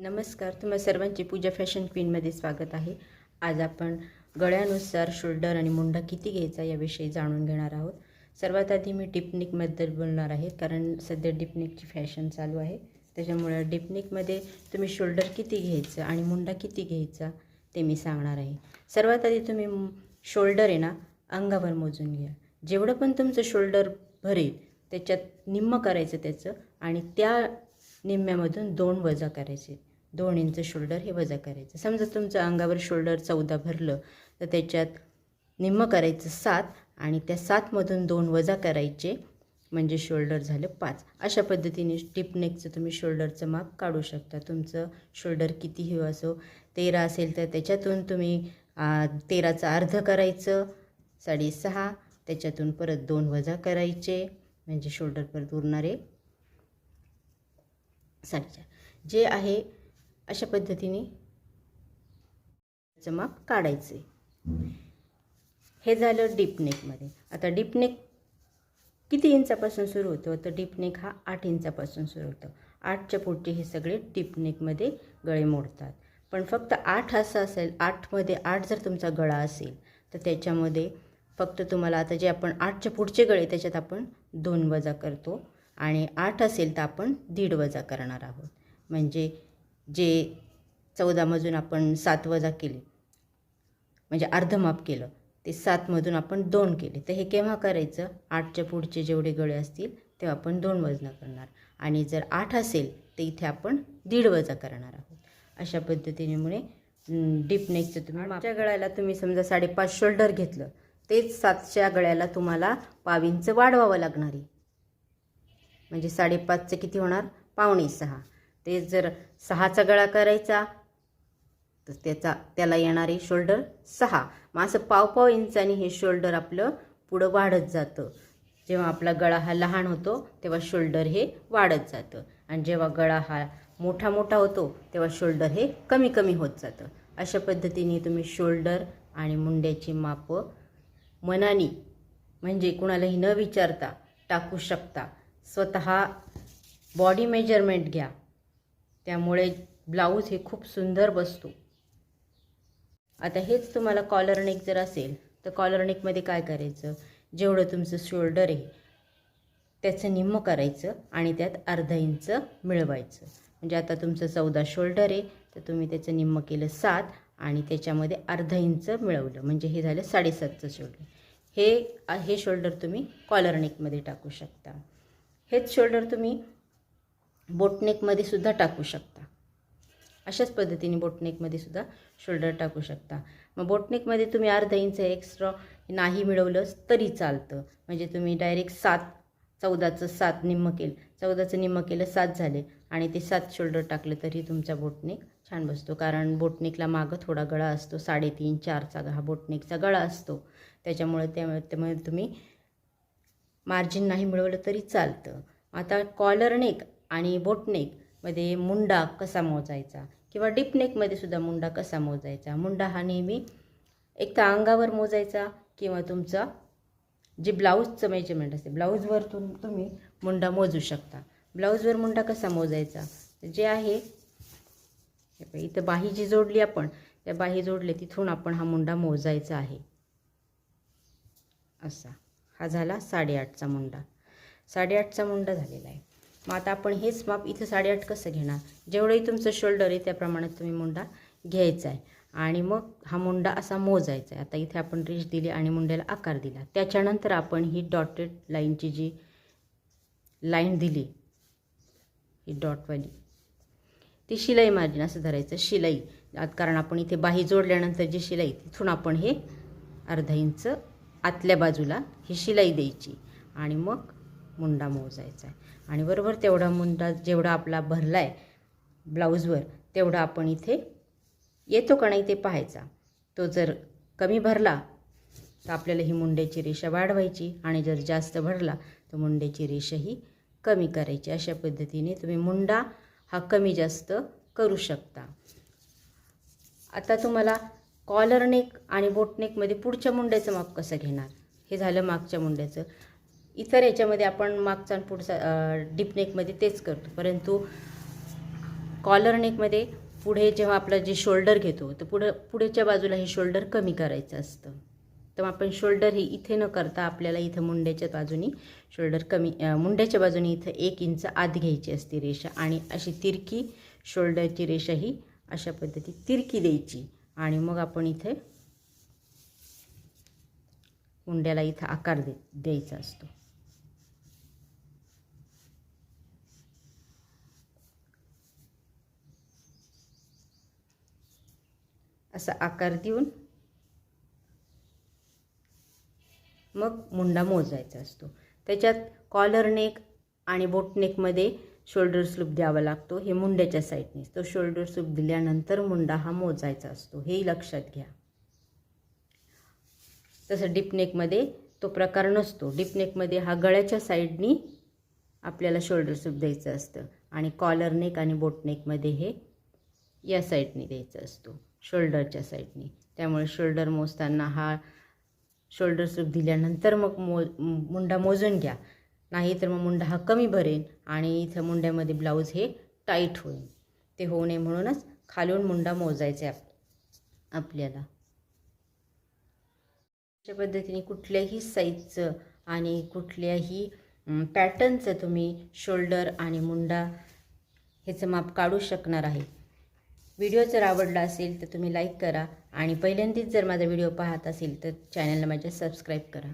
नमस्कार, तुम्हा सर्वांचे पूजा फॅशन क्वीनमध्ये स्वागत आहे. आज आपण गळ्यानुसार शोल्डर आणि मुंडा किती घ्यायचा याविषयी जाणून घेणार आहोत. सर्वात आधी मी डिपनिकबद्दल बोलणार आहे, कारण सध्या डिपनिकची फॅशन चालू आहे. त्याच्यामुळे डिपनिकमध्ये तुम्ही शोल्डर किती घ्यायचं आणि मुंडा किती घ्यायचा ते मी सांगणार आहे. सर्वात आधी तुम्ही शोल्डर आहे ना अंगावर मोजून घ्या. जेवढं पण तुमचं शोल्डर भरेल त्याच्यात निम्मं करायचं त्याचं, आणि त्या निम्म्यामधून 2 वजा करायचे. 2 इंच शोल्डर हे वजा करायचं. समजा तुमचं अंगावर शोल्डर 14 भरलं तर त्याच्यात निम्मं करायचं 7, आणि त्या 7मधून 2 वजा करायचे, म्हणजे शोल्डर झालं 5. अशा पद्धतीने टिपनेकचं तुम्ही शोल्डरचं माप काढू शकता. तुमचं शोल्डर कितीही असो, 13 असेल तर त्याच्यातून तुम्ही 13चं अर्ध करायचं 6.5, त्याच्यातून परत 2 वजा करायचे, म्हणजे शोल्डर परत उरणारे 4.5 जे आहे. अशा पद्धतीने माप काढायचे. हे झालं डीपनेकमध्ये. आता डीपनेक किती इंचापासून सुरू होतं? तर डीपनेक हा 8 इंचापासून सुरू होतं. 8च्या पुढचे हे सगळे डीपनेकमध्ये गळे मोडतात. पण फक्त 8 असं असेल, 8मध्ये 8 जर तुमचा गळा असेल तर त्याच्यामध्ये फक्त तुम्हाला आता जे आपण 8च्या पुढचे गळे त्याच्यात आपण 2 वजा करतो, आणि 8 असेल तर आपण 1.5 वजा करणार आहोत. म्हणजे जे 14मधून आपण 7 वजा केले, म्हणजे अर्धमाप केलं, ते 7मधून आपण 2 केले. तर हे केव्हा करायचं? 8च्या पुढचे जेवढे गळे असतील तेव्हा आपण 2 वजन करणार, आणि जर 8 असेल तर इथे आपण 1.5 वजा करणार आहोत. अशा पद्धतीने डीपनेकचं तुम्ही मागच्या गळ्याला तुम्ही समजा 5.5 शोल्डर घेतलं, तेच 7च्या गळ्याला तुम्हाला 1/2 इंच वाढवावं लागणार आहे. म्हणजे 5.5चं किती होणार? 5.25. तेच जर 6चा गळा करायचा तर त्याला येणारे शोल्डर 6. मग असं 1/2 इंचाने हे शोल्डर आपलं पुढं वाढत जातं. जेव्हा आपला गळा हा लहान होतो तेव्हा शोल्डर हे वाढत जातं, आणि जेव्हा गळा हा मोठा होतो तेव्हा शोल्डर हे कमी कमी होत जातं. अशा पद्धतीने तुम्ही शोल्डर आणि मुंड्याची मापं मनाने, म्हणजे कुणालाही न विचारता टाकू शकता. स्वतः बॉडी मेजरमेंट घ्या, त्यामुळे ब्लाऊज हे खूप सुंदर बसतो. आता हेच तुम्हाला कॉलर नेक जर असेल तर कॉलर नेकमध्ये काय करायचं? जेवढं तुमचं शोल्डर आहे त्याचं निम्मं करायचं, आणि त्यात अर्धा इंच मिळवायचं. म्हणजे आता तुमचं 14 शोल्डर आहे तर तुम्ही त्याचं निम्मं केलं 7, आणि त्याच्यामध्ये अर्धा इंच मिळवलं, म्हणजे हे झालं 7.5चं शोल्डर. हे शोल्डर तुम्ही कॉलर नेकमध्ये टाकू शकता. हेच शोल्डर तुम्ही बोटनेकमध्ये सुद्धा टाकू शकता. अशाच पद्धतीने बोटनेकमध्ये सुद्धा शोल्डर टाकू शकता. मग बोटनेकमध्ये तुम्ही अर्धा इंच एक्स्ट्रा नाही मिळवलं तरी चालतं. म्हणजे तुम्ही डायरेक्ट 14चं 7 निम्मं केलं, 14चं निम्मं केलं 7 झाले, आणि ते 7 शोल्डर टाकलं तरी तुमचा बोटनेक छान बसतो. कारण बोटनेकला मागं थोडा गळा असतो, 3.5-4चा हा बोटनेकचा गळा असतो. त्यामुळे तुम्ही मार्जिन नाही मिळवलं तरी चालतं. आता कॉलर नेक आणि बोटनेकमध्ये मुंडा कसा मोजायचा, किंवा डीपनेकमध्ये सुद्धा मुंडा कसा मोजायचा? मुंडा हा नेहमी एक तर अंगावर मोजायचा, किंवा तुमचा जे ब्लाऊजचं मेजरमेंट असते ब्लाऊजवर तुम्ही मुंडा मोजू शकता. ब्लाऊजवर मुंडा कसा मोजायचा? जे आहे इथं बाही जी जोडली आपण, त्या बाही जोडले तिथून आपण हा मुंडा मोजायचा आहे. असा हा झाला 8.5चा मुंडा. 8.5चा मुंडा झालेला आहे. मग आता आपण हेच माप इथं 8.5 कसं घेणार? जेवढंही तुमचं शोल्डर आहे त्या प्रमाणात तुम्ही मुंडा घ्यायचा आहे, आणि मग हा मुंडा असा मोजायचा आहे. आता इथे आपण रेष दिली आणि मुंड्याला आकार दिला. त्याच्यानंतर आपण ही डॉटेड लाईनची जी लाईन दिली, ही डॉटवाली, ती शिलाई मार्जिन असं धरायचं. शिलाई, कारण आपण इथे बाही जोडल्यानंतर जी शिलाई तिथून आपण हे अर्धा इंच आतल्या बाजूला ही शिलाई द्यायची, आणि मग मुंडा मोजायचा आहे. आणि बरोबर तेवढा मुंडा जेवढा आपला भरला आहे ब्लाऊजवर तेवढा आपण इथे येतो का नाही ते पाहायचा. तो जर कमी भरला तर आपल्याला ही मुंड्याची रेषा वाढवायची, आणि जर जास्त भरला तर मुंड्याची रेषा ही कमी करायची. अशा पद्धतीने तुम्ही मुंडा हा कमी जास्त करू शकता. आता तुम्हाला कॉलर नेक आणि बोटनेकमध्ये पुढच्या मुंड्याचं माप कसं घेणार? हे झालं मागच्या मुंड्याचं. इतर याच्यामध्ये आपण मागचा आणि पुढचा डीपनेकमध्ये तेच करतो, परंतु कॉलर नेकमध्ये पुढे जेव्हा आपलं जे शोल्डर घेतो तर पुढेच्या बाजूला हे शोल्डर कमी करायचं असतं. तर आपण शोल्डर ही इथे न करता आपल्याला इथं मुंड्याच्या बाजूनी शोल्डर कमी, मुंड्याच्या बाजूनी इथं 1 इंच आत घ्यायची असते रेषा आणि अशी तिरकी शोल्डरची रेषा ही अशा पद्धती तिरकी द्यायची आणि मग आपण इथे मुंड्याला इथं आकार द्यायचा असतो. असा आकार देऊन मग मुंडा मोजायचा असतो. त्याच्यात कॉलर नेक आणि बोट नेकमध्ये शोल्डर स्लूप द्यावा लागतो. हे मुंड्याच्या साईडने. तो शोल्डर स्लूप दिल्यानंतर मुंडा हा मोजायचा असतो, हेही लक्षात घ्या. तसं डीप नेकमध्ये तो प्रकार नसतो. डीप नेकमध्ये हा गळ्याच्या साईडनी आपल्याला शोल्डर स्लूप द्यायचं असतं आणि कॉलर नेक आणि बोट नेकमध्ये हे या साईडने द्यायचं असतो, शोल्डरच्या साईडने. त्यामुळे शोल्डर मोजताना हा शोल्डर स्लूप दिल्यानंतर मग मुंडा मोजून घ्या. नाही तर मग मुंडा हा कमी भरेल आणि इथं मुंड्यामध्ये ब्लाऊज हे टाईट होईल. ते होऊ नये म्हणूनच खालून मुंडा मोजायचा आहे आपल्याला. अशा पद्धतीने कुठल्याही साईजचं आणि कुठल्याही पॅटर्नचं तुम्ही शोल्डर आणि मुंडा ह्याचं माप काढू शकणार आहे. व्हिडिओ जर आवडला असेल तर तुम्ही लाईक करा आणि पहिल्यांदाच जर माझा व्हिडिओ पाहत असेल तर चॅनलला माझ्या सबस्क्राईब करा.